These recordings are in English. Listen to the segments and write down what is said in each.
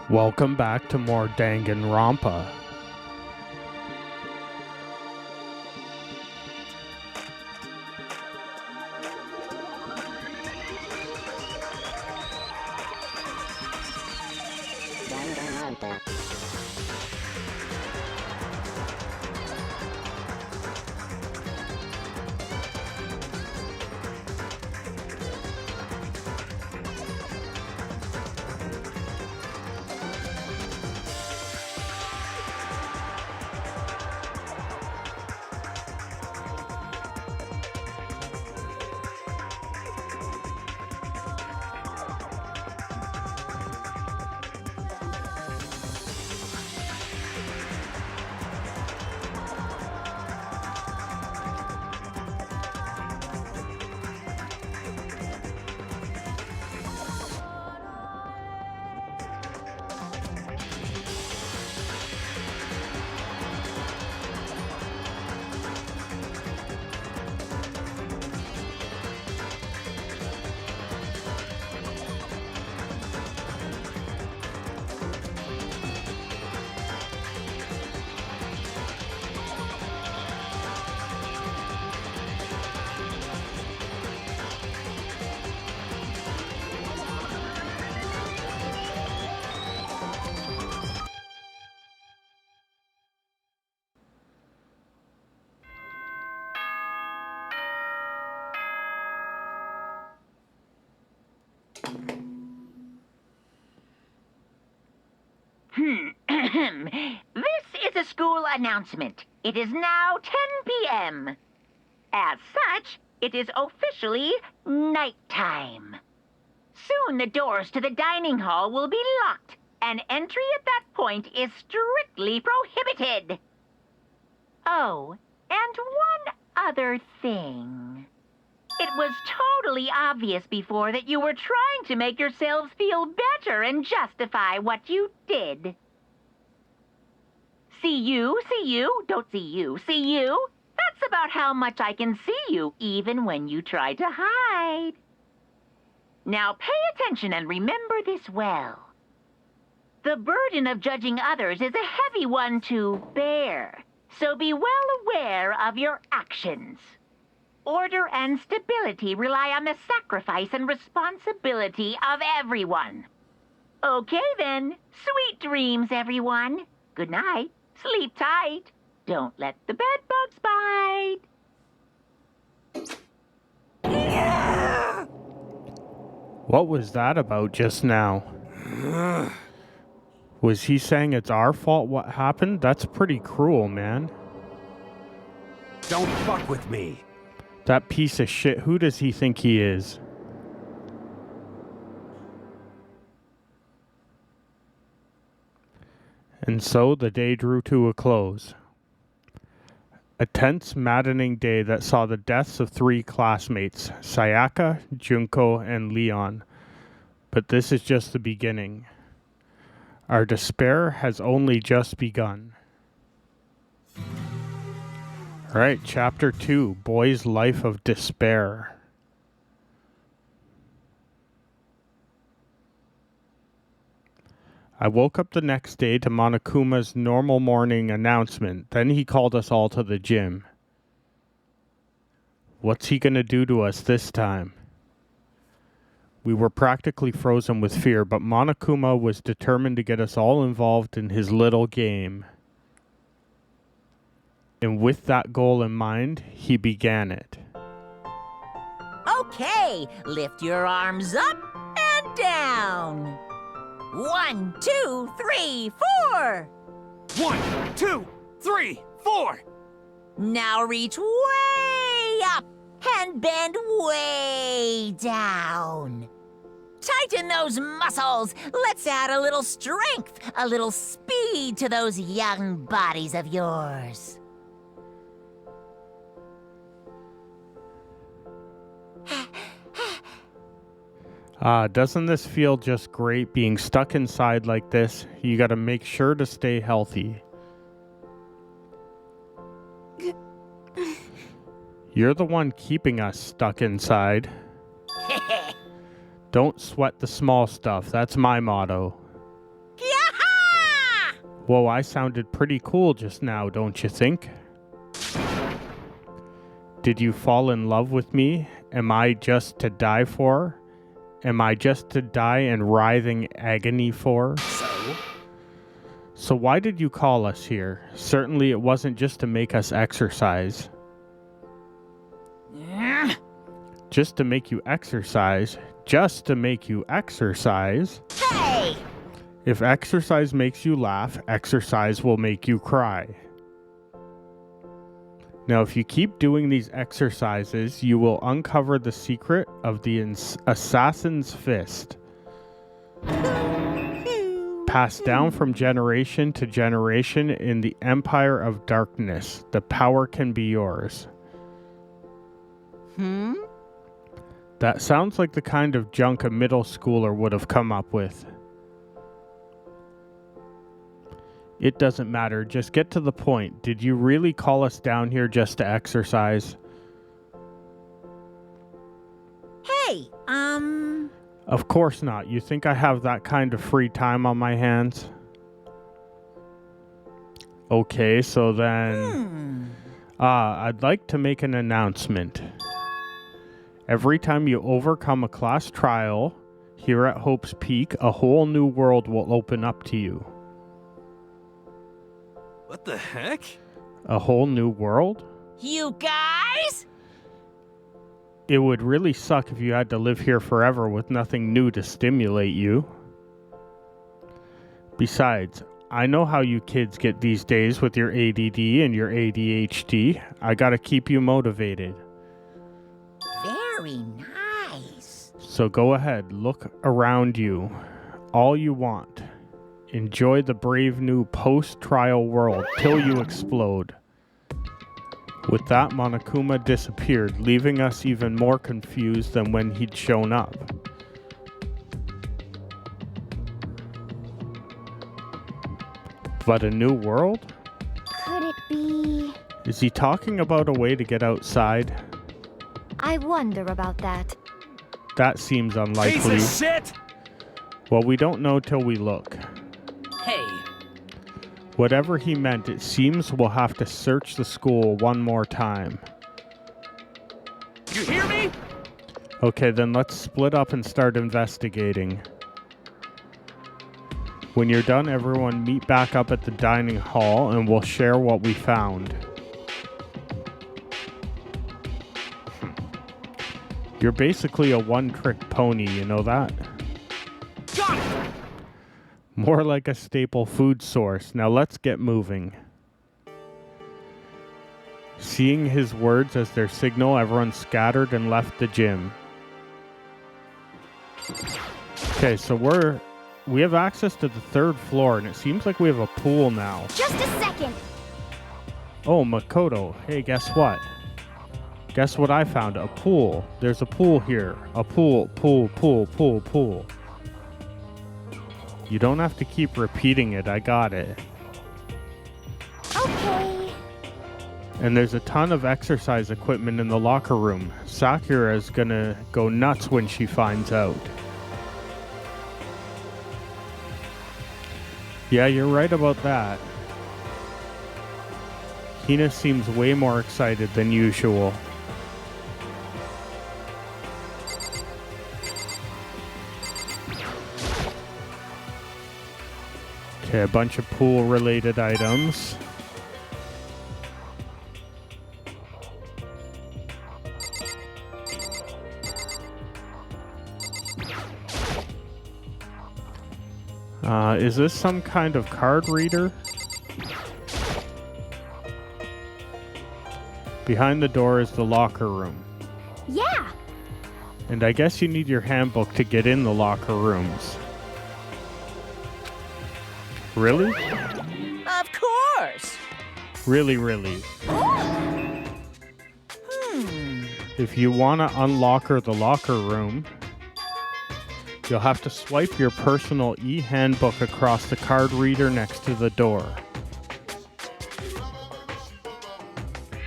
Welcome back to more Danganronpa. Danganronpa. This is a school announcement. It is now 10 p.m. As such, it is officially nighttime. Soon the doors to the dining hall will be locked, and entry at that point is strictly prohibited. Oh, and one other thing. It was totally obvious before that you were trying to make yourselves feel better and justify what you did. See you, don't see you, see you. That's about how much I can see you, even when you try to hide. Now pay attention and remember this well. The burden of judging others is a heavy one to bear, so be well aware of your actions. Order and stability rely on the sacrifice and responsibility of everyone. Okay then, sweet dreams, everyone. Good night. Sleep tight. Don't let the bedbugs bite. What was that about just now? Was he saying it's our fault what happened? That's pretty cruel, man. Don't fuck with me. That piece of shit, who does he think he is? And so the day drew to a close. A tense, maddening day that saw the deaths of 3 classmates, Sayaka, Junko, and Leon. But this is just the beginning. Our despair has only just begun. Alright, Chapter 2, Boy's Life of Despair. I woke up the next day to Monokuma's normal morning announcement. Then he called us all to the gym. What's he gonna do to us this time? We were practically frozen with fear, but Monokuma was determined to get us all involved in his little game. And with that goal in mind, he began it. Okay, lift your arms up and down. 1, 2, 3, 4. 1, 2, 3, 4. Now reach way up and bend way down. Tighten those muscles. Let's add a little strength, a little speed to those young bodies of yours. Doesn't this feel just great being stuck inside like this? You gotta make sure to stay healthy. You're the one keeping us stuck inside. Don't sweat the small stuff. That's my motto. Yeah, Whoa, I sounded pretty cool just now, don't you think? Did you fall in love with me? Am I just to die for? Am I just to die in writhing agony for? So why did you call us here? Certainly it wasn't just to make us exercise. Just to make you exercise? Just to make you exercise? Hey! If exercise makes you laugh, exercise will make you cry. Now, if you keep doing these exercises, you will uncover the secret of the assassin's fist. Passed down from generation to generation in the empire of darkness, the power can be yours. That sounds like the kind of junk a middle schooler would have come up with. It doesn't matter, just get to the point. Did you really call us down here just to exercise? Hey, Of course not. You think I have that kind of free time on my hands? Okay, so then... I'd like to make an announcement. Every time you overcome a class trial, here at Hope's Peak, a whole new world will open up to you. What the heck? A whole new world? you guys? It would really suck if you had to live here forever with nothing new to stimulate you. Besides, I know how you kids get these days with your ADD and your ADHD. I gotta keep you motivated. Very nice. So go ahead, look around you. All you want. Enjoy the brave new post-trial world till you explode. With that, Monokuma disappeared, leaving us even more confused than when he'd shown up. But a new world? Could it be? Is he talking about a way to get outside? I wonder about that. That seems unlikely. Piece of shit! Well, we don't know till we look. Hey, Whatever he meant, it seems we'll have to search the school one more time. you hear me? Okay, then let's split up and start investigating. When you're done, everyone meet back up at the dining hall and we'll share what we found. You're basically a one-trick pony, you know that? Got it! More like a staple food source. Now let's get moving. Seeing his words as their signal, everyone scattered and left the gym. Okay, so we have access to the third floor, and it seems like we have a pool now. Just a second. Oh, Makoto. Hey, guess what? Guess what I found? A pool. There's a pool here. A pool, pool, pool, pool, pool. You don't have to keep repeating it. I got it. Okay. And there's a ton of exercise equipment in the locker room. Sakura's gonna go nuts when she finds out. Yeah, you're right about that. Hina seems way more excited than usual. Okay, a bunch of pool-related items. Is this some kind of card reader? Behind the door is the locker room. Yeah. And I guess you need your handbook to get in the locker rooms. Really? Of course. Really, really. If you want to unlocker the locker room, you'll have to swipe your personal e-handbook across the card reader next to the door.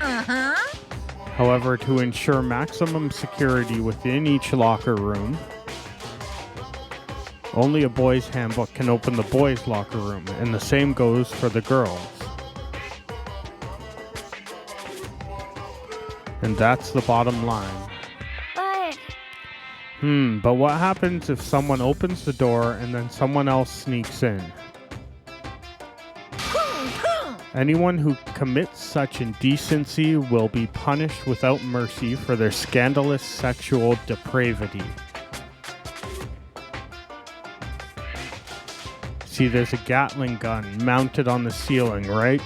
Uh-huh. However, to ensure maximum security within each locker room, Only a boy's handbook can open the boys' locker room, and the same goes for the girls. And that's the bottom line. But But what happens if someone opens the door and then someone else sneaks in? Anyone who commits such indecency will be punished without mercy for their scandalous sexual depravity. See, there's a Gatling gun mounted on the ceiling, right?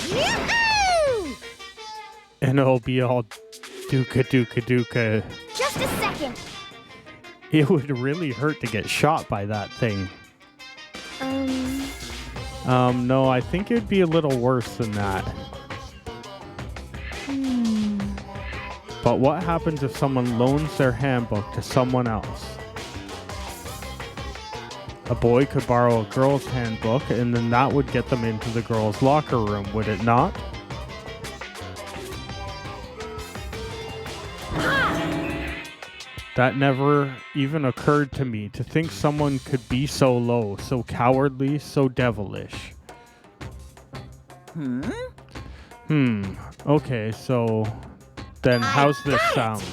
Yoo-hoo! And it'll be all dooka. Just a second. It would really hurt to get shot by that thing. No, I think it'd be a little worse than that. But what happens if someone loans their handbook to someone else? A boy could borrow a girl's handbook, and then that would get them into the girl's locker room, would it not? That never even occurred to me, to think someone could be so low, so cowardly, so devilish. Okay, so then how's this sound?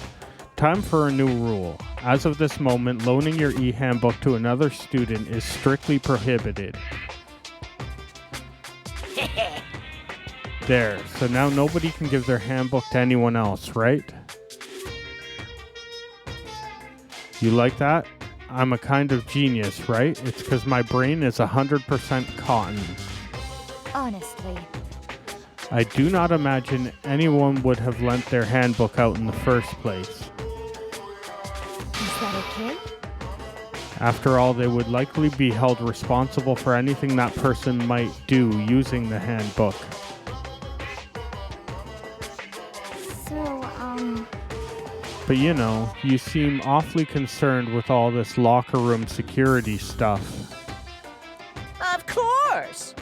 Time for a new rule. As of this moment, loaning your e-handbook to another student is strictly prohibited. There, so now nobody can give their handbook to anyone else, right? You like that? I'm a kind of genius, right? It's because my brain is 100% cotton. Honestly. I do not imagine anyone would have lent their handbook out in the first place. Is that okay? After all, they would likely be held responsible for anything that person might do using the handbook. So, But you know, you seem awfully concerned with all this locker room security stuff. Of course.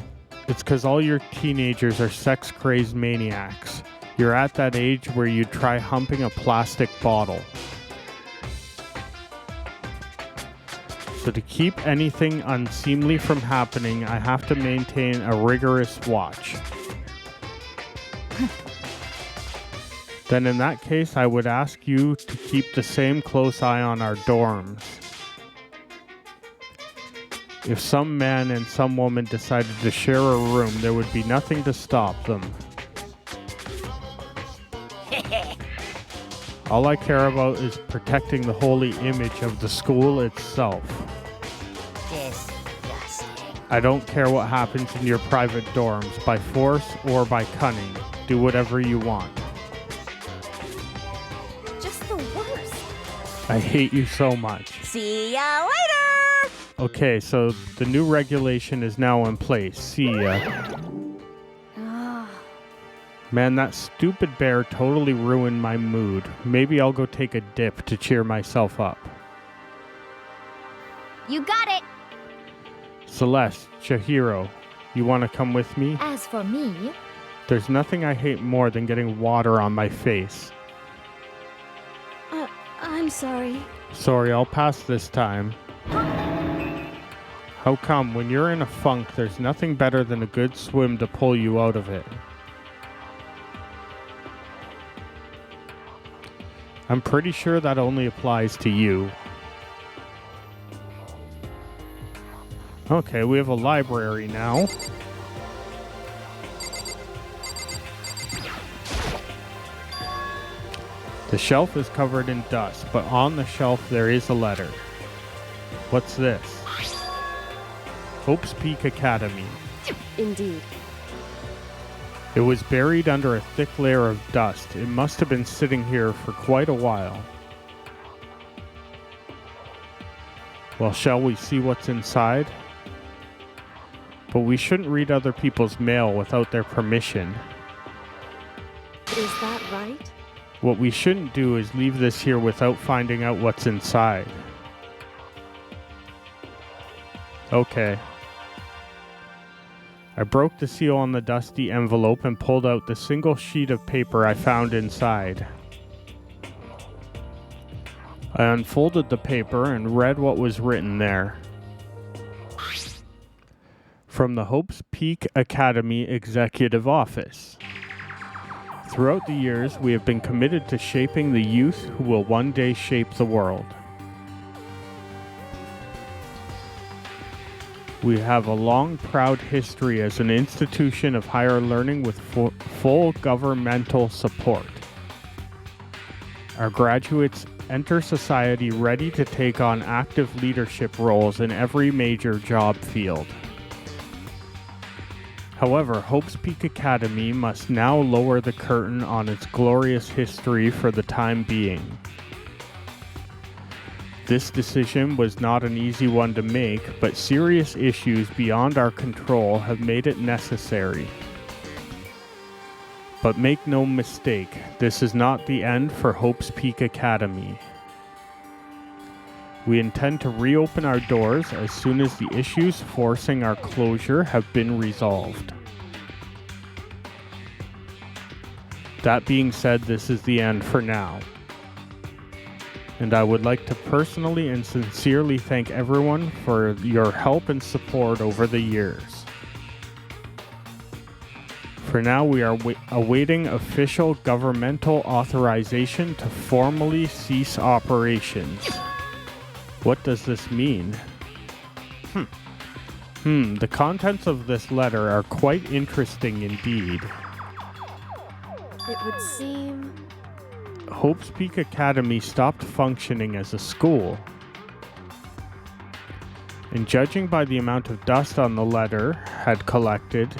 It's because all your teenagers are sex-crazed maniacs. You're at that age where you try humping a plastic bottle. So to keep anything unseemly from happening, I have to maintain a rigorous watch. Then in that case, I would ask you to keep the same close eye on our dorms. If some man and some woman decided to share a room, there would be nothing to stop them. All I care about is protecting the holy image of the school itself. Disgusting. I don't care what happens in your private dorms, by force or by cunning. Do whatever you want. just the worst. I hate you so much. See ya later. Okay, so the new regulation is now in place. See ya. Man, that stupid bear totally ruined my mood. Maybe I'll go take a dip to cheer myself up. You got it. Celeste, Chihiro, you want to come with me? As for me, There's nothing I hate more than getting water on my face. I'm sorry. Sorry, I'll pass this time. How come? When you're in a funk, there's nothing better than a good swim to pull you out of it. I'm pretty sure that only applies to you. Okay, we have a library now. The shelf is covered in dust, but on the shelf there is a letter. What's this? Hope's Peak Academy. Indeed. It was buried under a thick layer of dust. It must have been sitting here for quite a while. Well, shall we see what's inside? But we shouldn't read other people's mail without their permission. Is that right? What we shouldn't do is leave this here without finding out what's inside. Okay. I broke the seal on the dusty envelope and pulled out the single sheet of paper I found inside. I unfolded the paper and read what was written there. From the Hope's Peak Academy Executive Office. Throughout the years, we have been committed to shaping the youth who will one day shape the world. We have a long, proud history as an institution of higher learning with full governmental support. Our graduates enter society ready to take on active leadership roles in every major job field. However, Hope's Peak Academy must now lower the curtain on its glorious history for the time being. This decision was not an easy one to make, but serious issues beyond our control have made it necessary. But make no mistake, this is not the end for Hope's Peak Academy. We intend to reopen our doors as soon as the issues forcing our closure have been resolved. That being said, this is the end for now. And I would like to personally and sincerely thank everyone for your help and support over the years. For now, we are awaiting official governmental authorization to formally cease operations. What does this mean? The contents of this letter are quite interesting indeed. It would seem... Hope's Peak Academy stopped functioning as a school. And judging by the amount of dust on the letter had collected,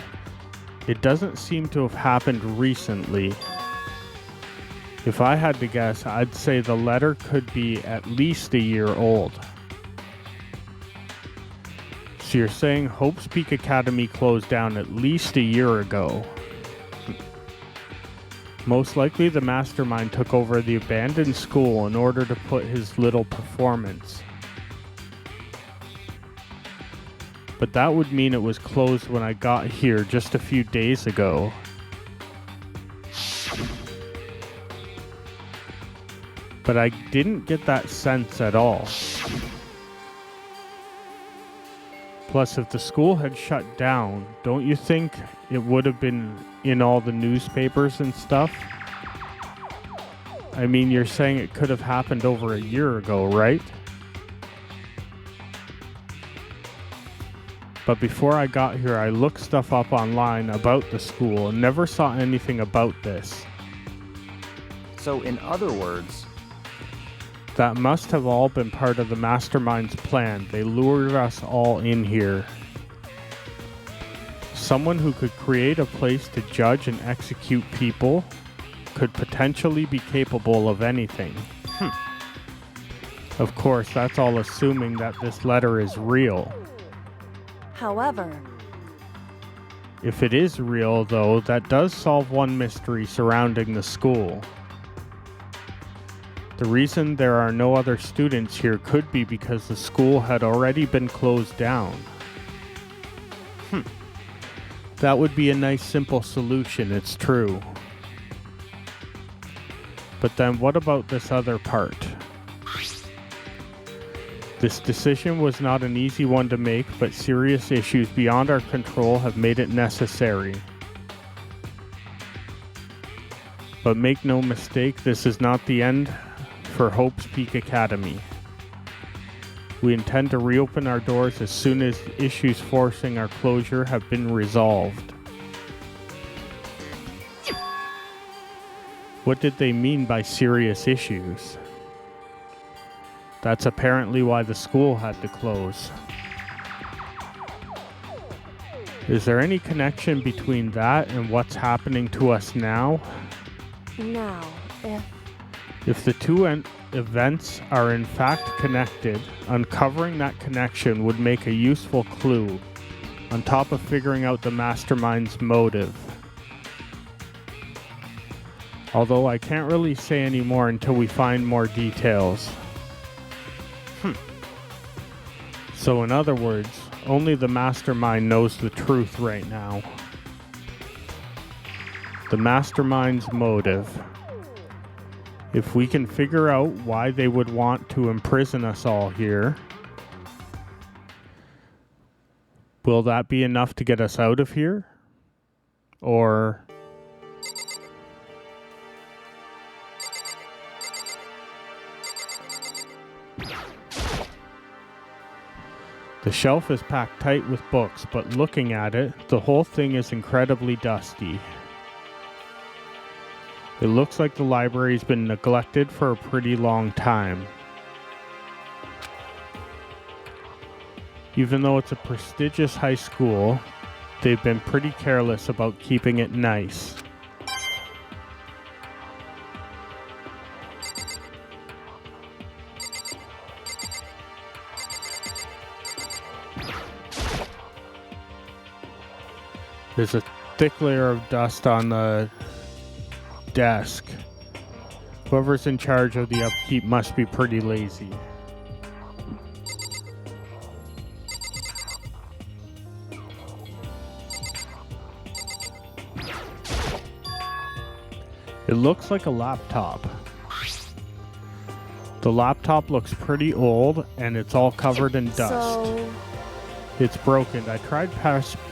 it doesn't seem to have happened recently. If I had to guess, I'd say the letter could be at least a year old. So you're saying Hope's Peak Academy closed down at least a year ago. Most likely the mastermind took over the abandoned school in order to put his little performance. But that would mean it was closed when I got here just a few days ago. But I didn't get that sense at all. Plus, if the school had shut down, don't you think it would have been in all the newspapers and stuff? I mean, you're saying it could have happened over a year ago, right? But before I got here, I looked stuff up online about the school and never saw anything about this. So in other words, that must have all been part of the mastermind's plan. They lured us all in here. Someone who could create a place to judge and execute people could potentially be capable of anything. Of course, that's all assuming that this letter is real. However, If it is real, though, that does solve one mystery surrounding the school. The reason there are no other students here could be because the school had already been closed down. That would be a nice simple solution, it's true. But then what about this other part? This decision was not an easy one to make, but serious issues beyond our control have made it necessary. But make no mistake, this is not the end for Hope's Peak Academy. We intend to reopen our doors as soon as issues forcing our closure have been resolved. What did they mean by serious issues? That's apparently why the school had to close. Is there any connection between that and what's happening to us now? now, If the two events are in fact connected, uncovering that connection would make a useful clue, on top of figuring out the mastermind's motive. Although I can't really say any more until we find more details. So in other words, only the mastermind knows the truth right now. The mastermind's motive. If we can figure out why they would want to imprison us all here, will that be enough to get us out of here? Or... The shelf is packed tight with books, but looking at it, the whole thing is incredibly dusty. It looks like the library's been neglected for a pretty long time. Even though it's a prestigious high school, they've been pretty careless about keeping it nice. There's a thick layer of dust on the desk. Whoever's in charge of the upkeep must be pretty lazy. It looks like a laptop. The laptop looks pretty old and it's all covered in dust. So, It's broken. I tried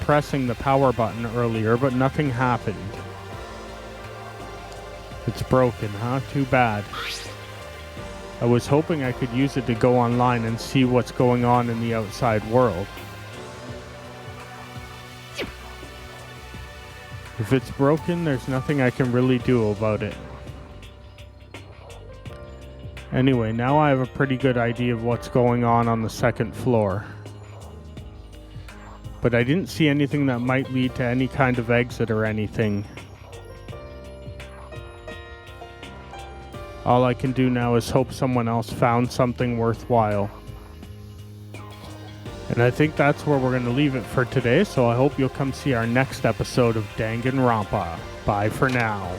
pressing the power button earlier, but nothing happened. It's broken, huh? Too bad. I was hoping I could use it to go online and see what's going on in the outside world. If it's broken, there's nothing I can really do about it. Anyway, now I have a pretty good idea of what's going on the second floor. But I didn't see anything that might lead to any kind of exit or anything. All I can do now is hope someone else found something worthwhile. And I think that's where we're going to leave it for today, so I hope you'll come see our next episode of Danganronpa. Bye for now.